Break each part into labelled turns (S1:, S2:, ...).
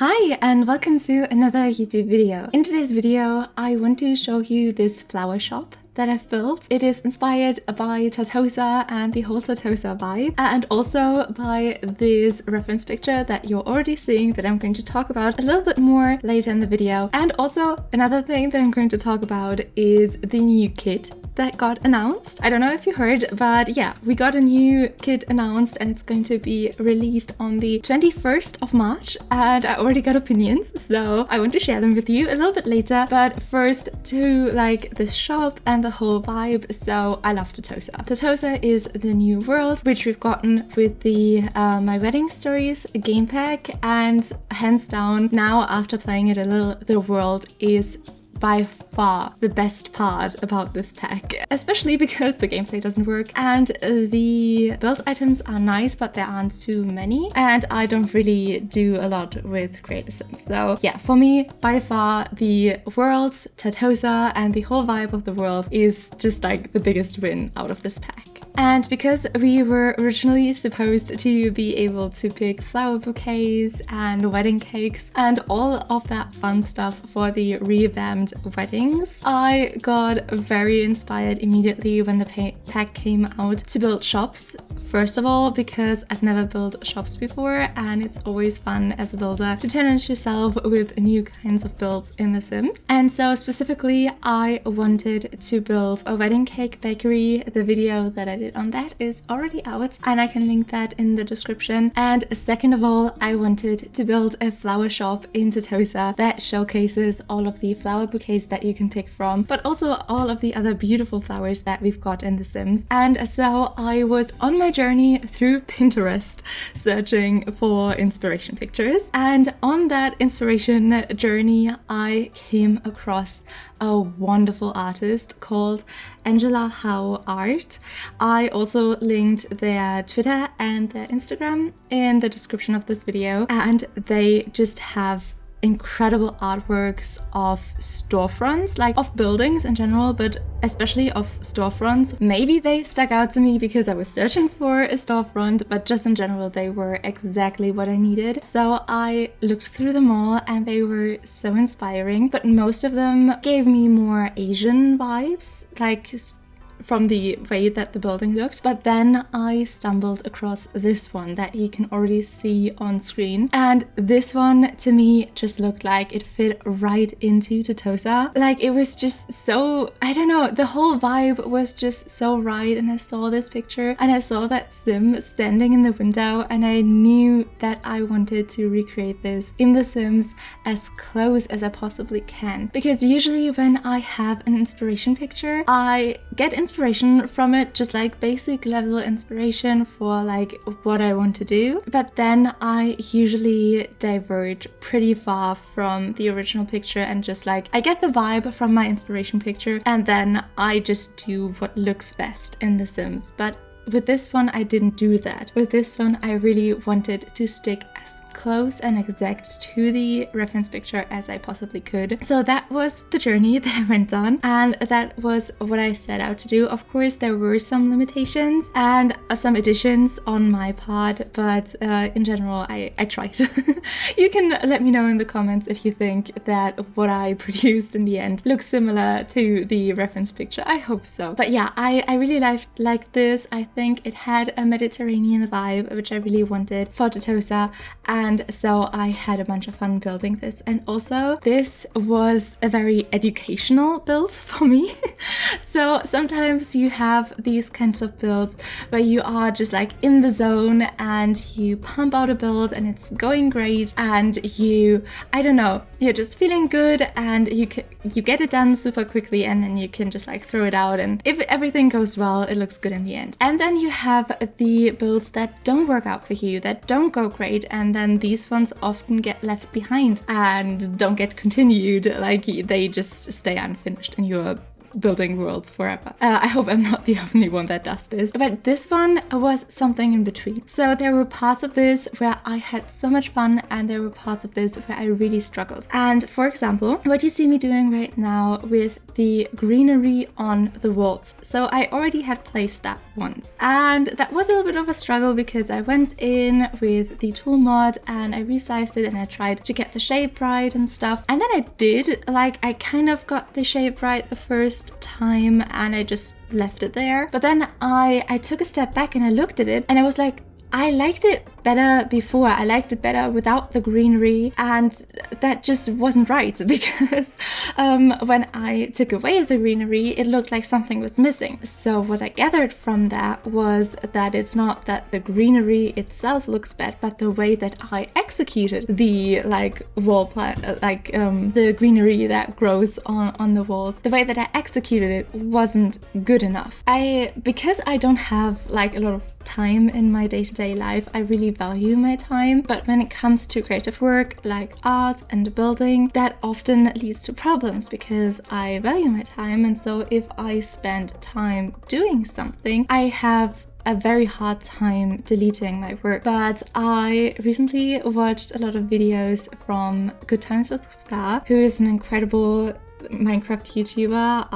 S1: Hi and welcome to another YouTube video. In today's video, I want to show you this flower shop that I've built. It is inspired by Tartosa and the whole Tartosa vibe, and also by this reference picture that you're already seeing that I'm going to talk about a little bit more later in the video. And also another thing that I'm going to talk about is the new kit that got announced. I don't know if you heard, but yeah, we got a new kit announced and it's going to be released on the 21st of March, and I already got opinions, so I want to share them with you a little bit later. But first, to like this shop and the whole vibe. So I love Tartosa. Tartosa is the new world which we've gotten with the My Wedding Stories game pack, and hands down, now after playing it a little, the world is by far the best part about this pack, especially because the gameplay doesn't work and the build items are nice, but there aren't too many, and I don't really do a lot with creative sims. So yeah, for me, by far the world, Tartosa, and the whole vibe of the world is just like the biggest win out of this pack. And because we were originally supposed to be able to pick flower bouquets and wedding cakes and all of that fun stuff for the revamped weddings, I got very inspired immediately when the pack came out to build shops. First of all, because I've never built shops before, and it's always fun as a builder to challenge yourself with new kinds of builds in The Sims. And so specifically, I wanted to build a wedding cake bakery. The video that I did on that is already out, and I can link that in the description. And second of all, I wanted to build a flower shop in Tartosa that showcases all of the flower bouquets that you can pick from, but also all of the other beautiful flowers that we've got in The Sims. And so I was on my journey through Pinterest searching for inspiration pictures, and on that inspiration journey I came across a wonderful artist called Angela Howe Art. I also linked their Twitter and their Instagram in the description of this video, and they just have incredible artworks of storefronts, like of buildings in general, but especially of storefronts. Maybe they stuck out to me because I was searching for a storefront, but just in general they were exactly what I needed. So I looked through them all and they were so inspiring, but most of them gave me more Asian vibes, like from the way that the building looked. But then I stumbled across this one that you can already see on screen, and this one to me just looked like it fit right into Tartosa. Like, it was just so, I don't know, the whole vibe was just so right. And I saw this picture and I saw that sim standing in the window, and I knew that I wanted to recreate this in The Sims as close as I possibly can, because usually when I have an inspiration picture, I get inspiration from it, just like basic level inspiration for like what I want to do, but then I usually diverge pretty far from the original picture and just like I get the vibe from my inspiration picture and then I just do what looks best in The Sims. But with this one I didn't do that. With this one I really wanted to stick as close and exact to the reference picture as I possibly could. So that was the journey that I went on, and that was what I set out to do. Of course there were some limitations and some additions on my part, but in general I tried. You can let me know in the comments if you think that what I produced in the end looks similar to the reference picture. I hope so. But yeah, I really liked this. I think it had a Mediterranean vibe, which I really wanted for Tartosa, and so I had a bunch of fun building this. And also this was a very educational build for me. So sometimes you have these kinds of builds where you are just like in the zone and you pump out a build and it's going great, and you, I don't know, you're just feeling good and you get it done super quickly, and then you can just like throw it out, and if everything goes well, it looks good in the end. And then you have the builds that don't work out for you, that don't go great, and then these ones often get left behind and don't get continued, like they just stay unfinished and you're building worlds forever. I hope I'm not the only one that does this, but this one was something in between. So there were parts of this where I had so much fun, and there were parts of this where I really struggled. And for example, what you see me doing right now with the greenery on the walls. So I already had placed that once, and that was a little bit of a struggle because I went in with the tool mod and I resized it and I tried to get the shape right and stuff. And then I did, like, I kind of got the shape right the first time and I just left it there. But then I took a step back and I looked at it and I was like, I liked it better before. I liked it better without the greenery, and that just wasn't right because when I took away the greenery, it looked like something was missing. So what I gathered from that was that it's not that the greenery itself looks bad, but the way that I executed the wall plant, the greenery that grows on the walls, the way that I executed it wasn't good enough. Because I don't have a lot of time in my day-to-day life, I really value my time, but when it comes to creative work like art and building, that often leads to problems because I value my time, and so if I spend time doing something, I have a very hard time deleting my work. But I recently watched a lot of videos from GoodTimeswithScar, who is an incredible Minecraft YouTuber.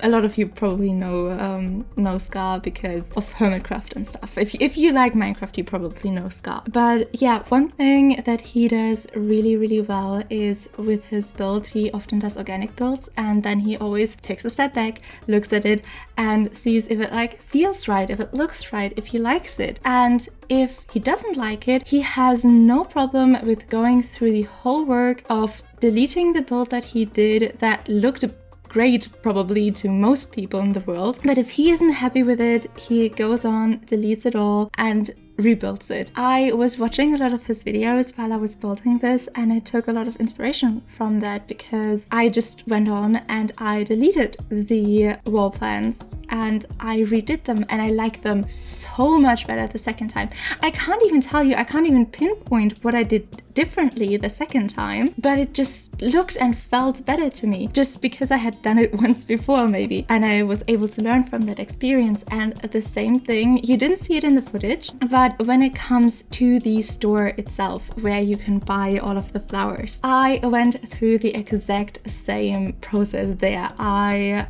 S1: A lot of you probably know Scar because of Hermitcraft and stuff. If you like Minecraft, you probably know Scar. But yeah, one thing that he does really, really well is with his build, he often does organic builds, and then he always takes a step back, looks at it, and sees if it feels right, if it looks right, if he likes it. And if he doesn't like it, he has no problem with going through the whole work of deleting the build that he did that looked great probably to most people in the world. But if he isn't happy with it, he goes on, deletes it all, and rebuilds it. I was watching a lot of his videos while I was building this, and I took a lot of inspiration from that because I just went on and I deleted the wall plans and I redid them, and I liked them so much better the second time. I can't even pinpoint what I did differently the second time, but it just looked and felt better to me just because I had done it once before maybe, and I was able to learn from that experience. And the same thing, you didn't see it in the footage, but when it comes to the store itself where you can buy all of the flowers, I went through the exact same process there. I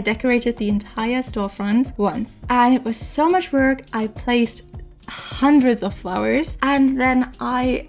S1: decorated the entire storefront once, and it was so much work. I placed hundreds of flowers, and then I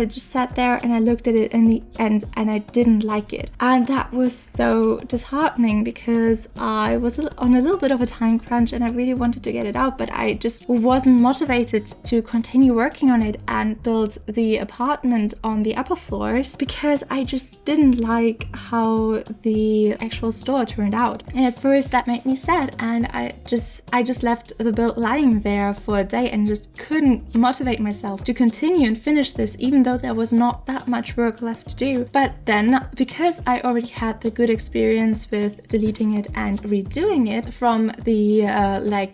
S1: just sat there and I looked at it in the end and I didn't like it, and that was so disheartening because I was on a little bit of a time crunch and I really wanted to get it out, but I just wasn't motivated to continue working on it and build the apartment on the upper floors because I just didn't like how the actual store turned out. And at first that made me sad, and I just left the build lying there for a day and just couldn't motivate myself to continue and finish this, even though there was not that much work left to do. But then, because I already had the good experience with deleting it and redoing it from the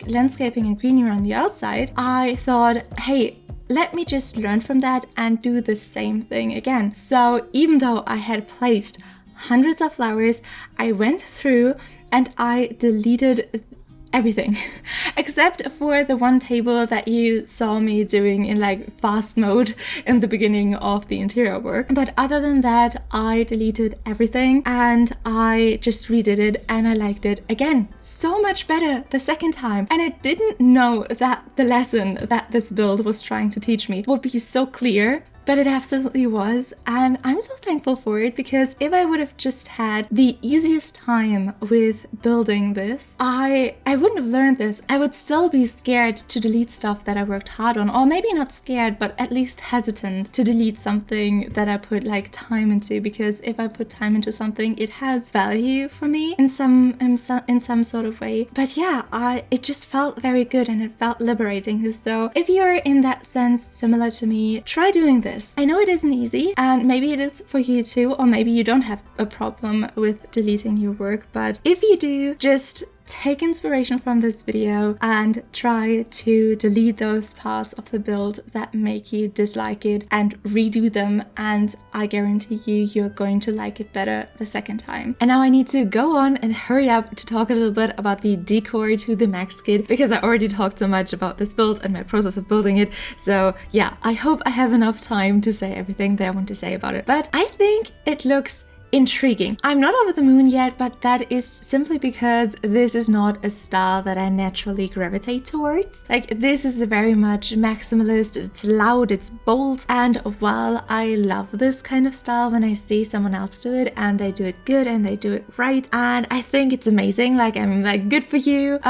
S1: landscaping and greenery on the outside, I thought, hey, let me just learn from that and do the same thing again. So even though I had placed hundreds of flowers, I went through and I deleted everything except for the one table that you saw me doing in fast mode in the beginning of the interior work. But other than that, I deleted everything and I just redid it, and I liked it again so much better the second time. And I didn't know that the lesson that this build was trying to teach me would be so clear, but it absolutely was, and I'm so thankful for it, because if I would have just had the easiest time with building this, I wouldn't have learned this. I would still be scared to delete stuff that I worked hard on, or maybe not scared, but at least hesitant to delete something that I put time into, because if I put time into something, it has value for me in some sort of way. But yeah, it just felt very good and it felt liberating. So if you're in that sense similar to me, try doing this. I know it isn't easy, and maybe it is for you too, or maybe you don't have a problem with deleting your work, but if you do, just take inspiration from this video and try to delete those parts of the build that make you dislike it and redo them, and I guarantee you you're going to like it better the second time. And now I need to go on and hurry up to talk a little bit about the Décor to the Max kit, because I already talked so much about this build and my process of building it. So yeah, I hope I have enough time to say everything that I want to say about it. But I think it looks intriguing. I'm not over the moon yet, but that is simply because this is not a style that I naturally gravitate towards. Like, this is a very much maximalist, it's loud, it's bold, and while I love this kind of style when I see someone else do it and they do it good and they do it right, and I think it's amazing, like, I'm like, good for you.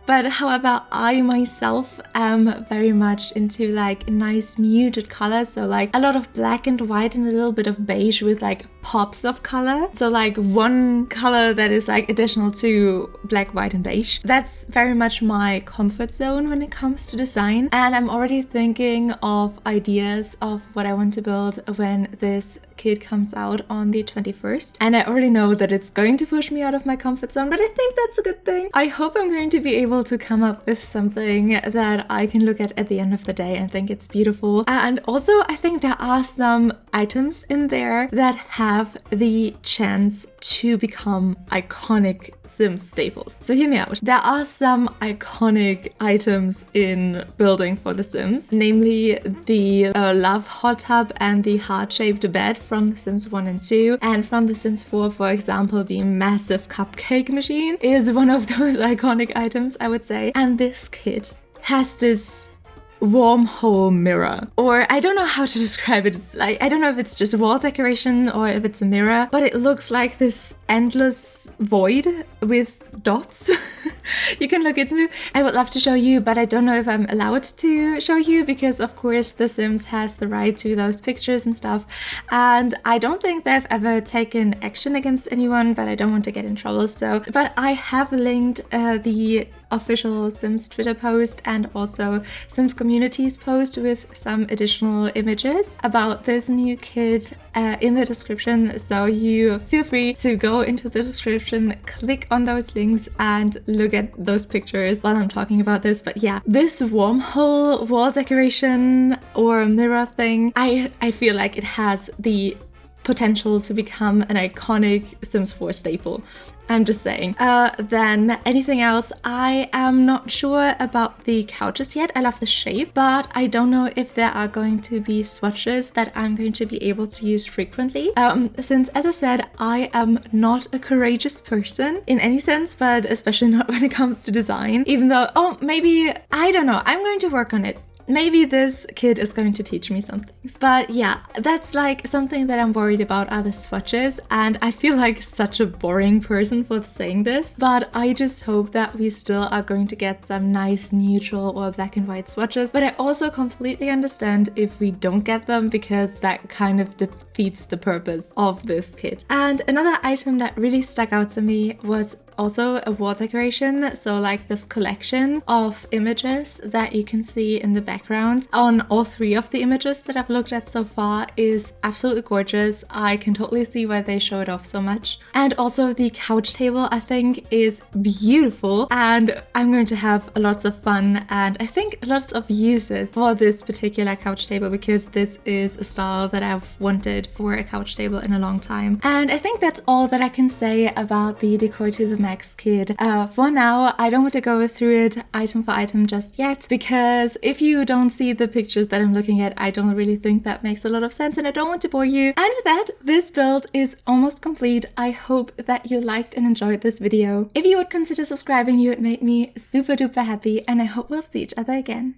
S1: But however, I myself am very much into like nice muted colors. So like a lot of black and white and a little bit of beige with like pops of color. So like one color that is like additional to black, white and beige. That's very much my comfort zone when it comes to design. And I'm already thinking of ideas of what I want to build when this kit comes out on the 21st. And I already know that it's going to push me out of my comfort zone, but I think that's a good thing. I hope I'm going to be able to come up with something that I can look at the end of the day and think it's beautiful. And also I think there are some items in there that have the chance to become iconic Sims staples. So hear me out. There are some iconic items in building for The Sims, namely the love hot tub and the heart-shaped bed from The Sims 1 and 2. And from The Sims 4, for example, the massive cupcake machine is one of those iconic items, I would say. And this kit has this wormhole mirror, or I don't know how to describe it. It's like, I don't know if it's just a wall decoration or if it's a mirror, but it looks like this endless void with dots you can look into. I would love to show you, but I don't know if I'm allowed to show you because of course The Sims has the right to those pictures and stuff, and I don't think they've ever taken action against anyone, but I don't want to get in trouble. So, but I have linked the official Sims Twitter post and also Sims Communities post with some additional images about this new kit in the description, so you feel free to go into the description, click on those links and look at those pictures while I'm talking about this. But yeah, this wormhole wall decoration or mirror thing, I feel like it has the potential to become an iconic Sims 4 staple. I'm just saying. Then anything else, I am not sure about the couches yet. I love the shape, but I don't know if there are going to be swatches that I'm going to be able to use frequently. Since, as I said, I am not a courageous person in any sense, but especially not when it comes to design. Even though, oh, maybe, I don't know, I'm going to work on it. Maybe this kid is going to teach me some things. But yeah, that's like something that I'm worried about are the swatches, and I feel like such a boring person for saying this, but I just hope that we still are going to get some nice neutral or black and white swatches. But I also completely understand if we don't get them, because that kind of defeats the purpose of this kit. And another item that really stuck out to me was also a wall decoration, so like this collection of images that you can see in the background on all three of the images that I've looked at so far is absolutely gorgeous. I can totally see why they show it off so much. And also the couch table, I think, is beautiful, and I'm going to have lots of fun and I think lots of uses for this particular couch table, because this is a style that I've wanted for a couch table in a long time. And I think that's all that I can say about the Décor to the Max kit. For now, I don't want to go through it item for item just yet, because if you don't see the pictures that I'm looking at, I don't really think that makes a lot of sense and I don't want to bore you. And with that, this build is almost complete. I hope that you liked and enjoyed this video. If you would consider subscribing, you would make me super duper happy, and I hope we'll see each other again.